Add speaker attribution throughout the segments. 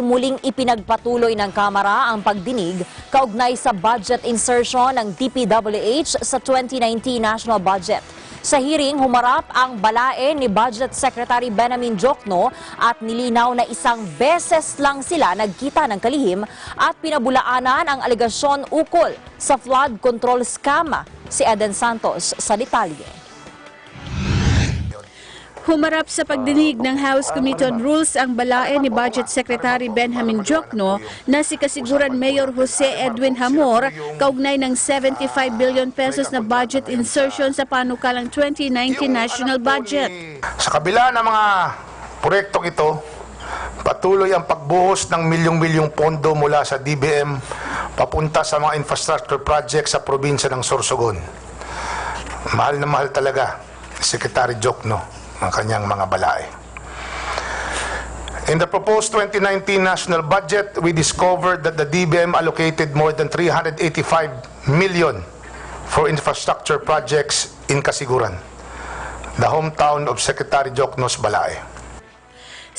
Speaker 1: muling ipinagpatuloy ng Kamara ang pagdinig kaugnay sa budget insertion ng DPWH sa 2019 national budget. Sa hearing, humarap ang balae ni Budget Secretary Benjamin Diokno at nilinaw na isang beses lang sila nagkita ng kalihim at pinabulaanan ang alegasyon ukol sa flood control scam. Si Eden Santos sa detalye.
Speaker 2: Humarap sa pagdinig ng House Committee on Rules ang balae ni Budget Secretary Benjamin Diokno na si Kasiguran Mayor Jose Edwin Hamor kaugnay ng 75 billion pesos na budget insertion sa panukalang 2019 national budget.
Speaker 3: Sa kabila ng mga proyektong ito, patuloy ang pagbuhos ng milyong-milyong pondo mula sa DBM papunta sa mga infrastructure projects sa probinsya ng Sorsogon. Mahal na mahal talaga Secretary Diokno ang kanyang mga balae. In the proposed 2019 national budget, we discovered that the DBM allocated more than 385 million for infrastructure projects in Kasiguran, the hometown of Secretary Diokno's balae.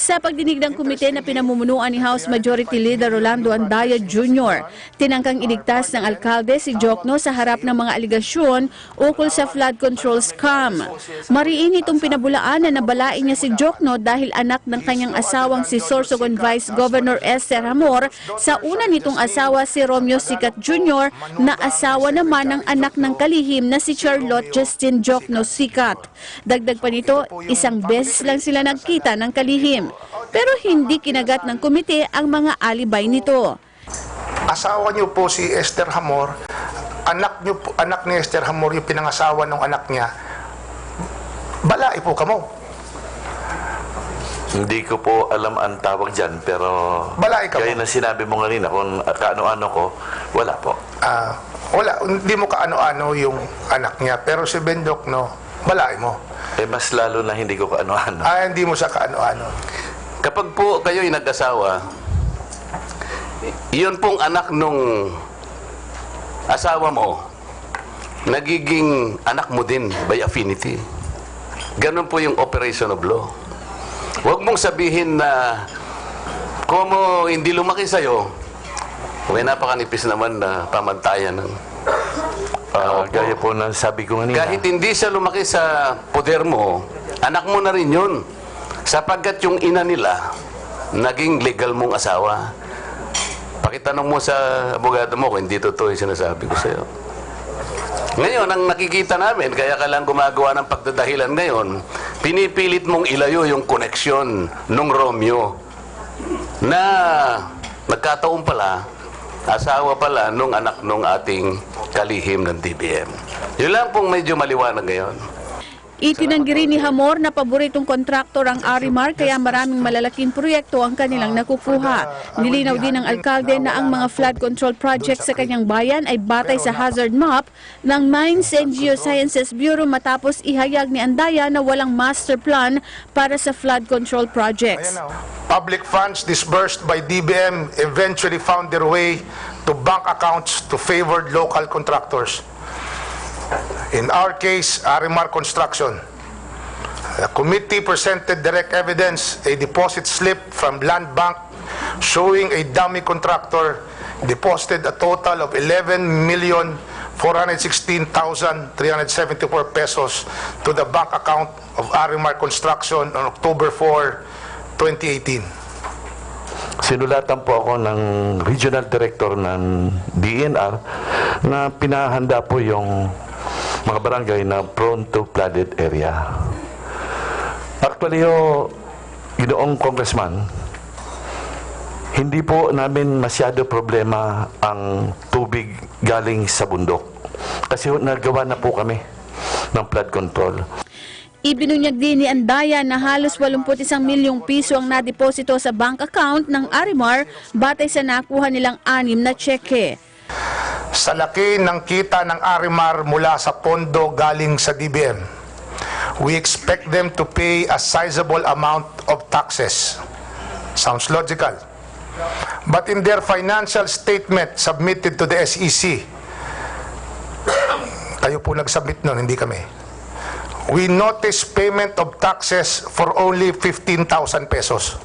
Speaker 2: Sa pagdinig ng komite na pinamumunuan ni House Majority Leader Rolando Andaya Jr., tinangkang iligtas ng alkalde si Diokno sa harap ng mga aligasyon ukol sa flood control scam. Mariin itong pinabulaan na nabalain niya si Diokno dahil anak ng kanyang asawang si Sorsogon Vice Governor Esther Hamor sa una nitong asawa si Romeo Sicat Jr. na asawa naman ng anak ng kalihim na si Charlotte Justine Diokno Sicat. Dagdag pa nito, isang beses lang sila nagkita ng kalihim. Pero hindi kinagat ng komite ang mga alibay nito.
Speaker 3: Asawa niyo po si Esther Hamor, anak ni Esther Hamor yung pinangasawa ng anak niya. Balae po kamo.
Speaker 4: Hindi ko po alam ang tawag dyan, pero
Speaker 3: Balae ka
Speaker 4: gaya
Speaker 3: mo.
Speaker 4: na sinabi mo kanina, kung kaano-ano ko, wala po.
Speaker 3: Wala, hindi mo kaano-ano yung anak niya. Pero si Ben Diokno, balae mo.
Speaker 4: Mas lalo na hindi ko kaano-ano.
Speaker 3: Hindi mo siya kaano-ano.
Speaker 5: Kapag po kayo'y nag-asawa, yun pong anak nung asawa mo, nagiging anak mo din by affinity. Ganun po yung operation of law. Huwag mong sabihin na kung hindi lumaki sa'yo, may napakanipis naman na pamantayan ng
Speaker 4: Gaya po na sabi ko kanina.
Speaker 5: kahit hindi siya lumaki sa poder mo, anak mo na rin yun. Sapagkat yung ina nila, naging legal mong asawa. Pakitanong mo sa abogado mo kung hindi totoo yung sinasabi ko sa'yo. Ngayon, ang nakikita namin, kaya ka lang gumagawa ng pagdadahilan ngayon, pinipilit mong ilayo yung koneksyon nung Romeo na nagkataon pala, asawa pala nung anak nung ating kalihim ng DBM. Yun lang pong medyo maliwanag ngayon.
Speaker 2: Itinanggi rin ni Hamor na paboritong kontraktor ang Arimar kaya maraming malalaking proyekto ang kanilang nakukuha. Nilinaw din ng alkalde na ang mga flood control projects sa kanyang bayan ay batay sa hazard map ng Mines and Geosciences Bureau matapos ihayag ni Andaya na walang master plan para sa flood control projects.
Speaker 3: Public funds disbursed by DBM eventually found their way to bank accounts to favored local contractors. In our case, Arimar Construction. The committee presented direct evidence, a deposit slip from Land Bank showing a dummy contractor deposited a total of 11,416,374 pesos to the bank account of Arimar Construction on October 4, 2018.
Speaker 4: Sinulatan po ako ng regional director ng DNR na pinahanda po yung mga barangay na prone to flooded area. Actually, ginoong congressman, hindi po namin masyado problema ang tubig galing sa bundok. Kasi nagawa na po kami ng flood control.
Speaker 2: Ibinunyag din ni Andaya na halos 81 milyong piso ang nadeposito sa bank account ng Arimar batay sa nakuha nilang 6 na tseke.
Speaker 3: Sa laki ng kita ng Arimar mula sa pondo galing sa DBM, we expect them to pay a sizable amount of taxes. Sounds logical. But in their financial statement submitted to the SEC, kayo po nag-submit nun, hindi kami. We notice payment of taxes for only 15,000 pesos.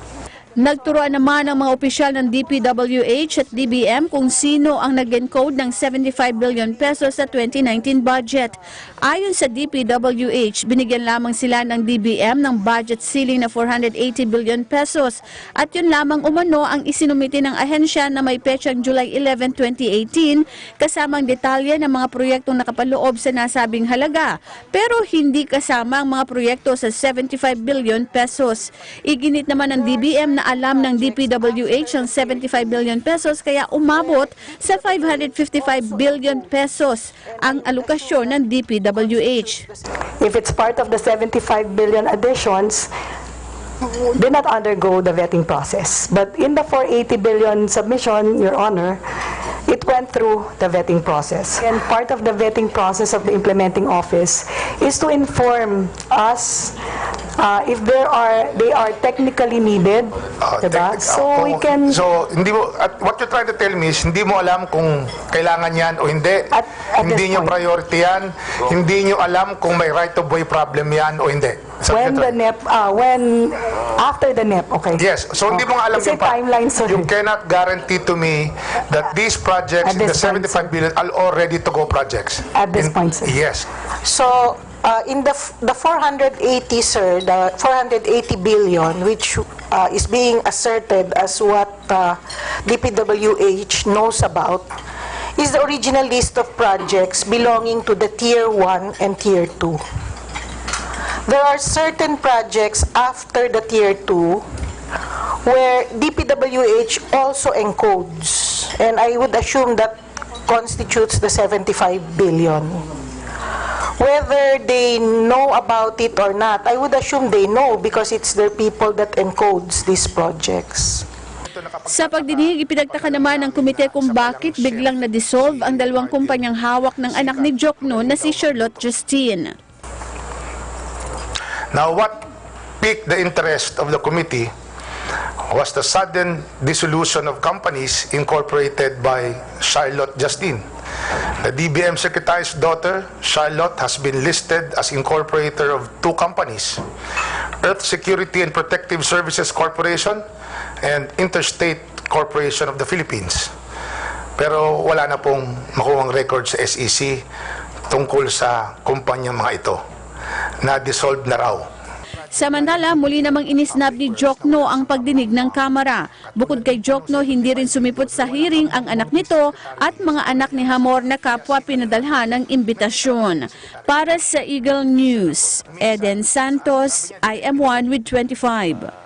Speaker 2: Nagturoan naman ang mga opisyal ng DPWH at DBM kung sino ang nag-encode ng 75 billion pesos sa 2019 budget. Ayon sa DPWH, binigyan lamang sila ng DBM ng budget ceiling na 480 billion pesos at yun lamang umano ang isinumiti ng ahensya na may petsang July 11, 2018 kasamang detalye ng mga proyektong nakapaloob sa nasabing halaga pero hindi kasama ang mga proyekto sa 75 billion pesos. Iginit naman ng DBM na alam ng DPWH ang 75 billion pesos kaya umabot sa 555 billion pesos ang alokasyon ng DPWH.
Speaker 6: If it's part of the 75 billion additions, did not undergo the vetting process. But in the 480 billion submission, Your Honor, it went through the vetting process. And part of the vetting process of the implementing office is to inform us if they are technically needed, diba? So we can...
Speaker 3: So, hindi mo, at what you're trying to tell me is, hindi mo alam kung kailangan yan o hindi.
Speaker 6: At
Speaker 3: Hindi
Speaker 6: this
Speaker 3: nyo
Speaker 6: point.
Speaker 3: priority yan. Hindi nyo alam kung may right-of-way problem yan o hindi. Is that
Speaker 6: When
Speaker 3: what
Speaker 6: the
Speaker 3: you're
Speaker 6: NEP, after the NEP, okay.
Speaker 3: Yes. So, hindi mo nga alam
Speaker 6: Kasi
Speaker 3: yung
Speaker 6: timeline, sir.
Speaker 3: You cannot guarantee to me that these projects
Speaker 6: At
Speaker 3: in the
Speaker 6: this point,
Speaker 3: 75 billion are all ready-to-go projects.
Speaker 6: At this point, sir.
Speaker 3: Yes.
Speaker 7: So, in the 480, sir, the 480 billion, which is being asserted as what DPWH knows about, is the original list of projects belonging to the Tier 1 and Tier 2. There are certain projects after the Tier 2 where DPWH also encodes, and I would assume that constitutes the 75 billion. Whether they know about it or not, I would assume they know because it's their people that encodes these projects.
Speaker 2: Sa pagdinig, ipinagtaka naman ng komite kung bakit biglang na-dissolve ang dalawang kumpanyang hawak ng anak ni Jokno na si Charlotte Justine.
Speaker 3: Now, what piqued the interest of the committee was the sudden dissolution of companies incorporated by Charlotte Justine. The DBM Secretary's daughter, Charlotte, has been listed as incorporator of two companies, Earth Security and Protective Services Corporation and Interstate Corporation of the Philippines. Pero wala na pong makuhang record sa SEC tungkol sa kumpanyang mga ito. Na-dissolve na raw.
Speaker 2: Samantala, muli namang inisnab ni Jokno ang pagdinig ng Kamara. Bukod kay Jokno, hindi rin sumipot sa hearing ang anak nito at mga anak ni Hamor na kapwa pinadalhan ng imbitasyon. Para sa Eagle News, Eden Santos, IM1 with 25.